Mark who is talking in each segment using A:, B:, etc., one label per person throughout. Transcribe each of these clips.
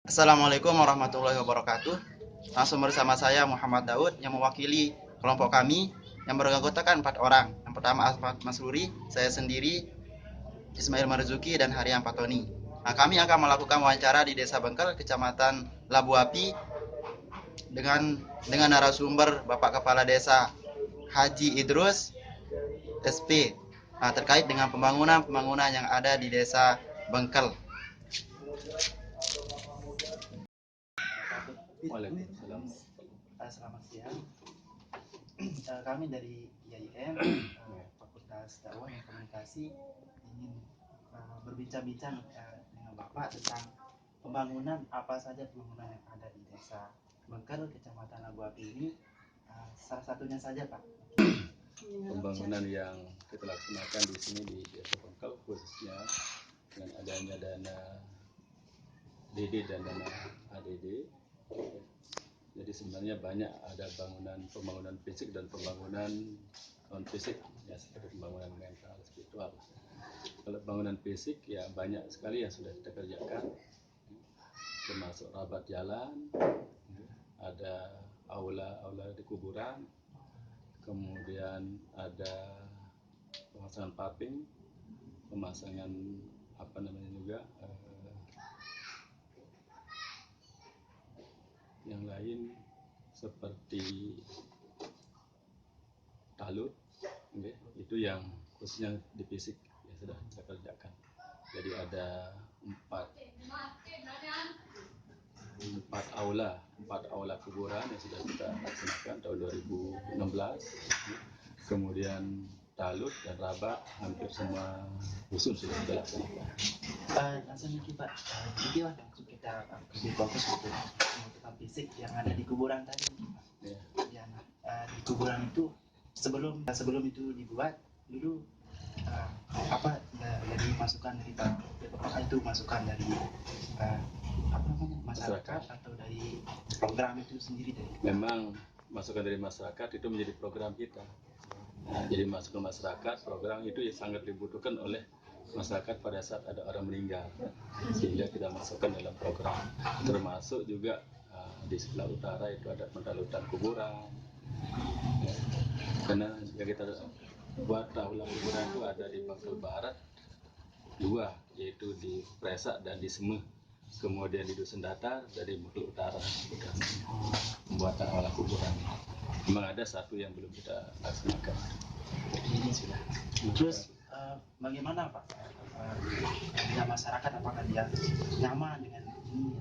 A: Assalamualaikum warahmatullahi wabarakatuh. Langsung bersama saya Muhammad Daud yang mewakili kelompok kami yang beranggotakan 4 orang. Yang pertama Ahmad Masluri, saya sendiri, Ismail Marzuki, dan Hariam Patoni. Nah, kami akan melakukan wawancara di Desa Bengkel, Kecamatan Labu Api dengan narasumber Bapak Kepala Desa Haji Idrus SP. Nah, terkait dengan pembangunan yang ada di Desa Bengkel.
B: Waalaikumsalam.
A: Selamat siang. Kami dari IAIN Fakultas Dakwah dan Komunikasi ingin berbincang-bincang dengan Bapak tentang pembangunan apa saja pembangunan yang ada di Desa Bengkel, Kecamatan Labu Api ini. Salah satunya saja, Pak.
B: Pembangunan yang kita laksanakan di sini di Desa Bengkel khususnya dengan adanya dana DD dan dana ADD. Jadi sebenarnya banyak ada pembangunan fisik dan pembangunan non fisik ya, seperti pembangunan mental, spiritual. Kalau pembangunan fisik ya banyak sekali yang sudah kita kerjakan, termasuk rabat jalan, ada aula di kuburan, kemudian ada pemasangan paving, pemasangan juga yang lain seperti talut, itu yang khususnya di fisik yang sudah kita kerjakan. Jadi ada empat aula kuburan yang sudah kita laksanakan tahun 2016. Kemudian talut dan rabat hampir semua usul sudah kita laksanakan.
A: Langsung nih Pak, jadi langsung kita lebih fokus untuk pembentukan fisik yang ada di kuburan tadi, Pak.
B: Ya.
A: Yang di kuburan itu sebelum itu dibuat dulu apa dari masukan dari Pak, apakah itu masukan dari masyarakat atau dari program itu sendiri dari?
B: Memang masukan dari masyarakat itu menjadi program kita. Nah, jadi masukan masyarakat, program itu sangat dibutuhkan oleh masyarakat pada saat ada orang meninggal, sehingga kita masukkan dalam program. Termasuk juga di sebelah utara itu ada pendalutan kuburan, ya. Karena yang kita buat aula kuburan itu ada di Bengkel Barat 2, yaitu di Presak dan di Semeh. Kemudian di Dusun Datar dari Bengkel Utara sudah pembuatan aula kuburan. Memang ada satu yang belum kita laksanakan.
A: Ini sudah. Terus bagaimana Pak? Ya masyarakat apakah dia nyaman dengan ini?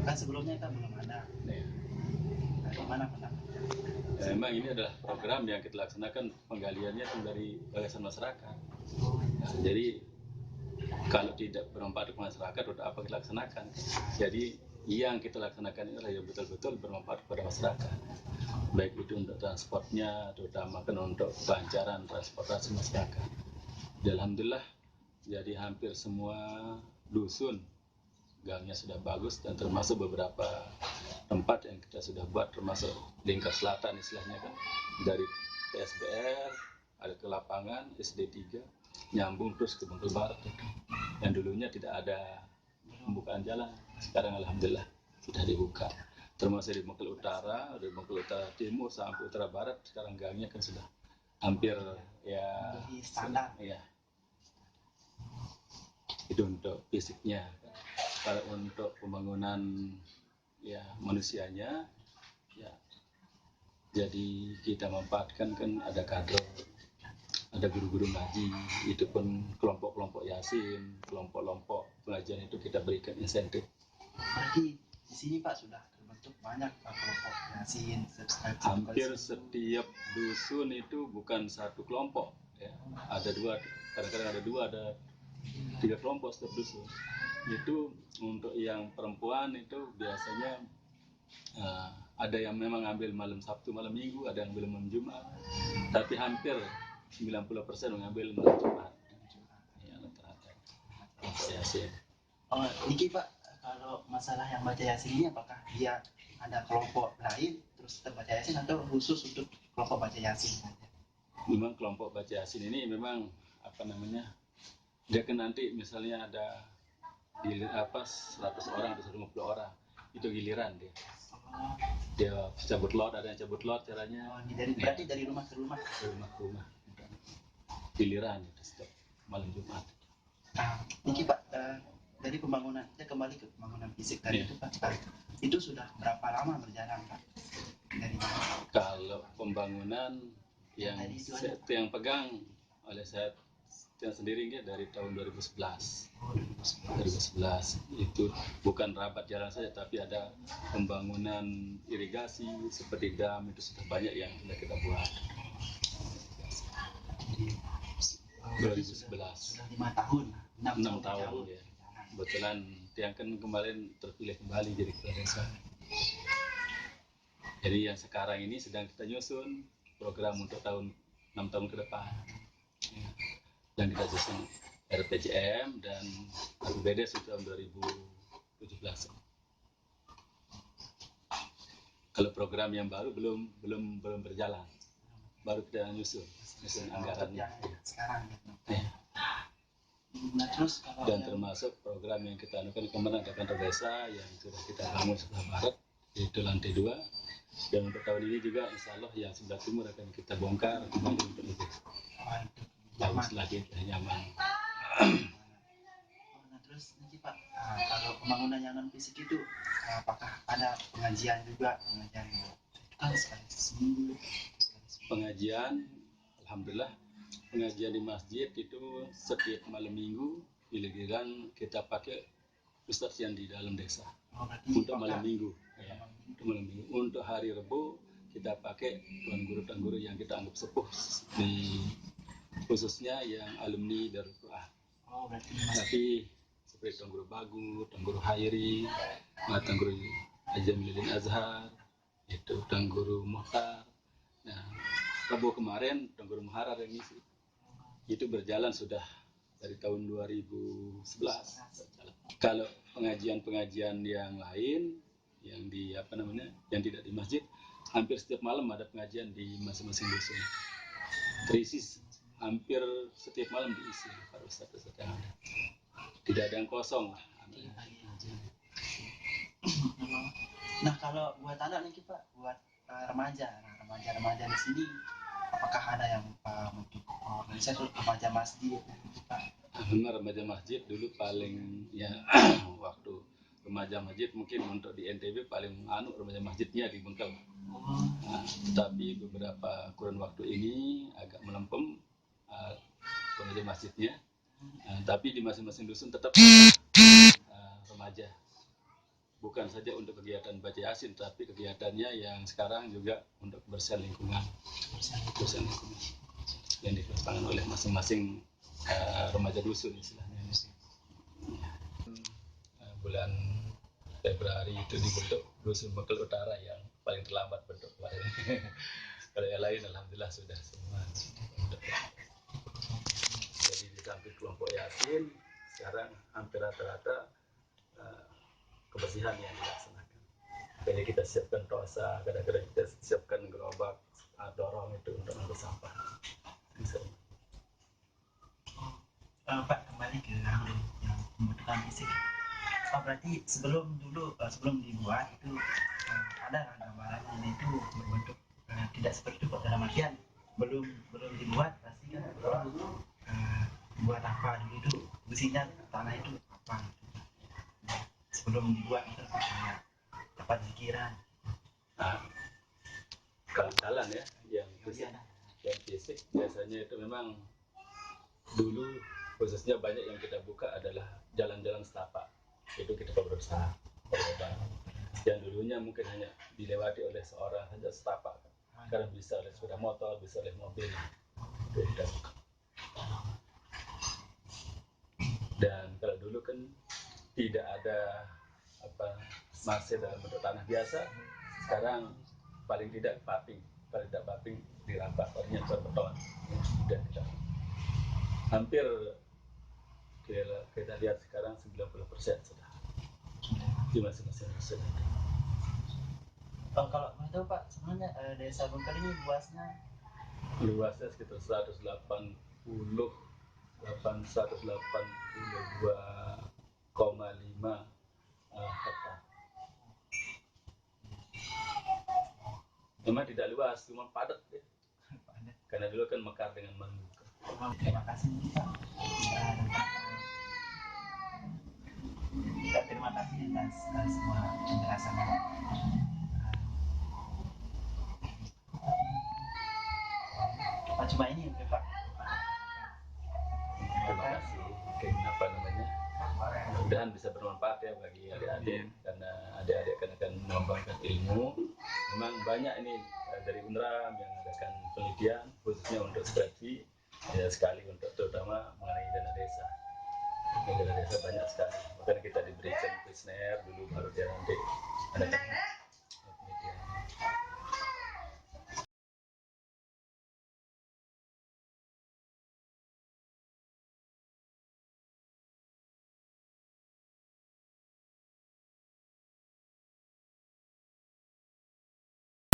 A: Kan sebelumnya kan belum ada.
B: Ya.
A: Bagaimana pendapat?
B: Ya, memang ini adalah program yang kita laksanakan penggaliannya dari gagasan masyarakat. Nah, jadi kalau tidak bermanfaat ke masyarakat, untuk apa kita laksanakan? Jadi yang kita laksanakan ini adalah yang betul-betul bermanfaat kepada masyarakat. Baik itu untuk transportnya, terutama kan untuk kelancaran transportasi masyarakat. Alhamdulillah, jadi hampir semua dusun gangnya sudah bagus, dan termasuk beberapa tempat yang kita sudah buat, termasuk lingkar selatan istilahnya kan, dari PSBR ada ke lapangan SD 3 nyambung terus ke Bengkel Barat yang dulunya tidak ada pembukaan jalan, sekarang alhamdulillah sudah dibuka. Termasuk di Bengkel Utara, dari Bengkel Utara Timur sampai Utara Barat, sekarang gangnya kan sudah hampir ya
A: standar.
B: Ya. Itu untuk fisiknya. Kalau untuk pembangunan ya manusianya, ya jadi kita manfaatkan kan ada kader, ada guru-guru ngaji, itu pun kelompok-kelompok yasin, kelompok-kelompok pelajaran itu kita berikan insentif.
A: Berarti di sini Pak sudah terbentuk banyak kelompok yasin.
B: Hampir setiap dusun itu bukan satu kelompok, ya. Ada dua, kadang-kadang ada 2, ada 3 kelompok setiap dusun. Itu untuk yang perempuan itu biasanya ada yang memang ambil malam Sabtu, malam Minggu, ada yang ambil malam Jumat, tapi hampir 90% mengambil malam Jumat. Ya, rata-rata. Yasin.
A: Oh, Niki Pak, kalau masalah yang baca yasin ini apakah dia ada kelompok lain terus terbaca yasin atau khusus untuk kelompok baca yasin saja?
B: Memang kelompok baca yasin ini memang dia kan nanti misalnya ada di 100 orang atau 150 orang, itu giliran dia.
A: Oh,
B: Dia cabut lot, ada yang cabut lot caranya.
A: oh, berarti dari rumah ke rumah.
B: Ke rumah. Giliran itu setiap malam Jumat.
A: Ini Pak, dari pembangunan, kita kembali ke pembangunan fisik tadi itu Pak. Itu sudah berapa lama berjalan Pak? Dari
B: Kalau pembangunan yang yang pegang oleh saya sendiri dia dari tahun 2011. 2011 itu bukan rapat jalan saja, tapi ada pembangunan irigasi seperti dam, itu sudah banyak yang sudah kita buat. 2011
A: sudah 5 tahun,
B: 6 tahun ya. Kebetulan yang kan kemarin terpilih kembali jadi kepala desa. Jadi yang sekarang ini sedang kita nyusun program untuk 6 tahun ke depan. Yang kita susun RPJM dan APBD sudah tahun 2017. Kalau program yang baru belum berjalan, baru kita nyusun anggarannya.
A: Sekarang ya. Nah, terus kalau
B: dan termasuk program yang kita anukan kemarin ada kantor desa yang sudah kita bangun sebelah barat, yaitu lantai 2. Dan untuk tahun ini juga insya Allah yang sebelah timur akan kita bongkar kembali untuk lebih bagus lagi, nyaman.
A: Nah, terus ini Pak, kalau pembangunan yang non fisik itu apakah ada pengajian juga, pengajian itu kan sekali seminggu?
B: Pengajian, alhamdulillah pengajian di masjid itu setiap malam minggu giliran kita pakai ustadz yang di dalam desa. Untuk malam minggu ya, untuk malam minggu. Untuk hari Rebo kita pakai tuan guru yang kita anggap sepuh di khususnya yang alumni Darul Quran. Tapi seperti tuan guru Bagu, tuan guru Hairi, tuan guru Jamiludin Azhar, itu tuan guru Muhtar. Nah, Rebo kemarin tuan guru Muharar yang ngisi. Itu berjalan sudah dari tahun 2011. Kalau pengajian yang lain yang di yang tidak di masjid, hampir setiap malam ada pengajian di masing-masing dusun. Krisis hampir setiap malam diisi para ustadz yang ada. Tidak ada yang kosong.
A: Nah, kalau buat anak nih Pak, buat remaja di sini, apakah ada yang untuk organisasi remaja masjid Pak?
B: Benar, remaja masjid dulu paling ya waktu remaja masjid mungkin untuk di NTB paling remaja masjidnya di Bengkel. Nah, tapi beberapa kurun waktu ini agak melempem remaja masjidnya. Tapi di masing-masing dusun tetap remaja. Bukan saja untuk kegiatan baca yasin, tapi kegiatannya yang sekarang juga untuk kebersihan lingkungan. Yang dilakukan oleh masing-masing remaja dusun istilahnya. Bulan Februari itu dibentuk dusun Bengkel Utara yang paling terlambat bentuk kemarin. Kalau yang lain alhamdulillah sudah semua. Jadi di samping kelompok yasin sekarang hampir rata-rata kebersihan yang dilaksanakan. Jadi kita siapkan tosa, kadang-kadang kita siapkan gerobak dorong itu untuk angkut sampah.
A: Pak, kembali ke yang pembentukan fisik. Berarti sebelum dibuat itu ada gambarannya itu berbentuk tidak seperti itu dalam artian belum dibuat pasti kan buat apa dulu itu besinya tanah itu apa sebelum dibuat itu kayak tempat pikiran.
B: Kalau jalan ya yang fisik biasanya itu memang dulu khususnya banyak yang kita buka adalah jalan-jalan setapak, itu kita berusaha yang dulunya mungkin hanya dilewati oleh seorang saja setapak, sekarang bisa oleh sepeda motor, bisa oleh mobil, itu kita buka. Dan kalau dulu kan tidak ada masih dalam bentuk tanah biasa, sekarang paling tidak paping dirampas, artinya berbeton. Dan kita hampir kita lihat sekarang 90% sudah di masing-masing dusun.
A: Kalau mau tahu Pak, sebenarnya desa Bengkel ini
B: luasnya sekitar 182,5 hektar. Memang tidak luas, cuma padat ya.
A: Padat.
B: Karena dulu kan mekar dengan mangrove.
A: Terima kasih Pak. Terima kasih atas semua penjelasan. Pak coba ini mungkin Pak.
B: Terima kasih. Mungkin apa namanya? Mudah-mudahan bisa bermanfaat ya bagi adik-adik, karena adik-adik akan mengembangkan ilmu. Memang banyak ini dari UNRAM yang mengadakan penelitian khususnya untuk skripsi, ya sekali untuk terutama mengenai dana desa. Dana desa banyak sekali. Bahkan kita diberi kuesioner dulu, baru dia nanti ada